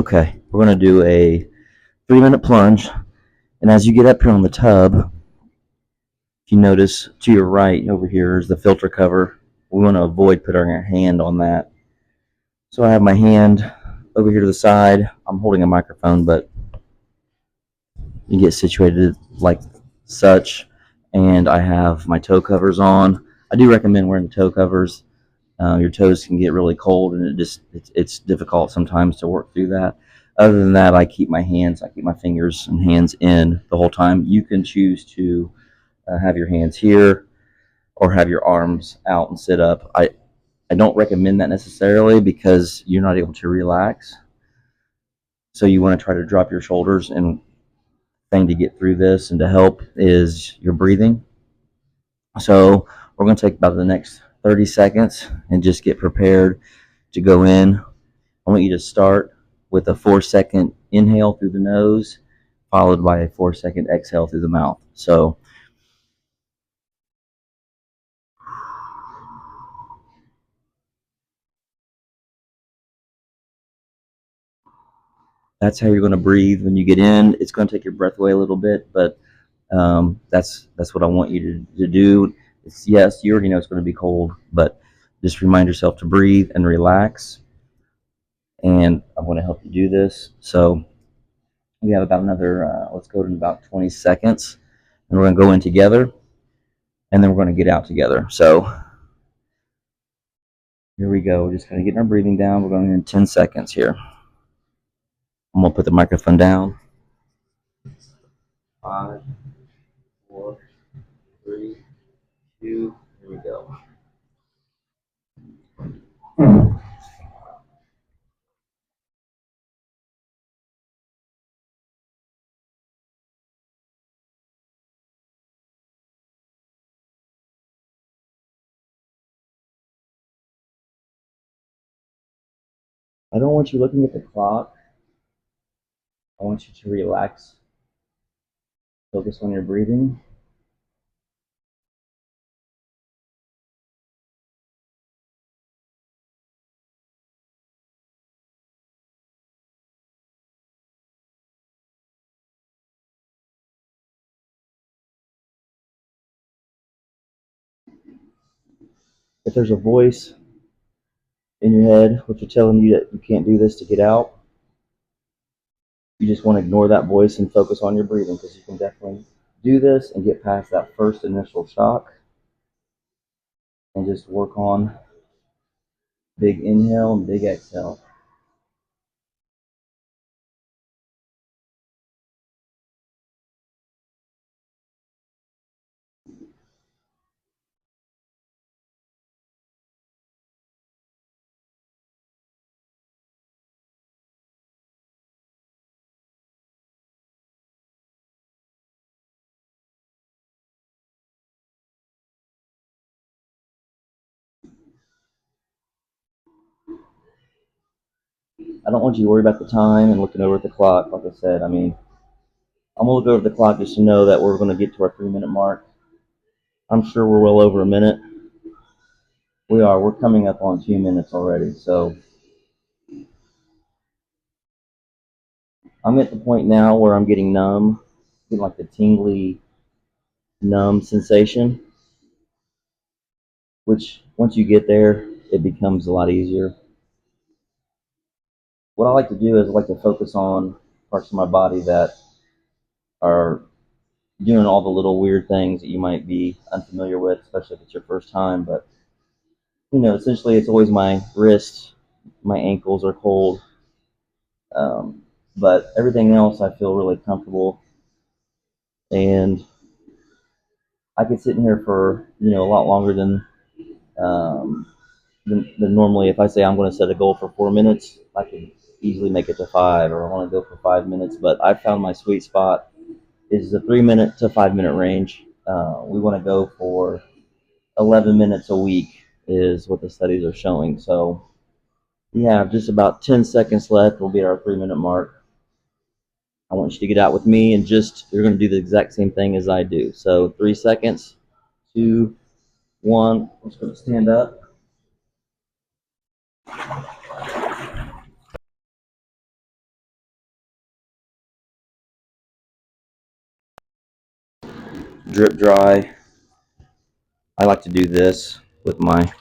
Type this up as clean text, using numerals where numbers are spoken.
Okay, we're going to do a 3-minute plunge. And as you get up here on the tub, if you notice to your right over here is the filter cover. We want to avoid putting our hand on that. So I have my hand over here to the side. I'm holding a microphone, but you get situated like such. And I have my toe covers on. I do recommend wearing the toe covers. Your toes can get really cold, and it's difficult sometimes to work through that. Other than that, I keep my fingers and hands in the whole time. You can choose to have your hands here or have your arms out and sit up. I don't recommend that necessarily because you're not able to relax. So you want to try to drop your shoulders, and thing to get through this and to help is your breathing. So we're going to take about the next 30 seconds and just get prepared to go in. I want you to start with a 4-second inhale through the nose, followed by a 4-second exhale through the mouth. So that's how you're going to breathe when you get in. It's going to take your breath away a little bit, but that's what I want you to do. Yes, you already know it's going to be cold, but just remind yourself to breathe and relax. And I'm going to help you do this. So we have about another, let's go to about 20 seconds, and we're going to go in together, and then we're going to get out together. So here we go. We're just going to get our breathing down. We're going in 10 seconds here. I'm going to put the microphone down. 5, 4, 3, 2, here we go. I don't want you looking at the clock. I want you to relax, focus on your breathing. If there's a voice in your head which is telling you that you can't do this to get out, you just want to ignore that voice and focus on your breathing, because you can definitely do this and get past that first initial shock and just work on big inhale and big exhale. I don't want you to worry about the time and looking over at the clock. Like I said, I mean, I'm going to look over the clock just to know that we're going to get to our 3-minute mark. I'm sure we're well over a minute. We are. We're coming up on 2 minutes already. So I'm at the point now where I'm getting numb, getting like the tingly, numb sensation, which once you get there, it becomes a lot easier. What I like to do is I like to focus on parts of my body that are doing all the little weird things that you might be unfamiliar with, especially if it's your first time. But essentially, it's always my wrists, my ankles are cold, um, but everything else I feel really comfortable. And I could sit in here for a lot longer um, than normally. If I say I'm going to set a goal for 4 minutes, I could easily make it to 5, or I want to go for 5 minutes. But I found my sweet spot is the 3-minute to 5-minute range. We want to go for 11 minutes a week is what the studies are showing. So we have just about 10 seconds left. We'll be at our 3-minute mark. I want you to get out with me, and you're going to do the exact same thing as I do. So 3 seconds, 2, 1. I'm just going to stand up. drip dry. I like to do this with my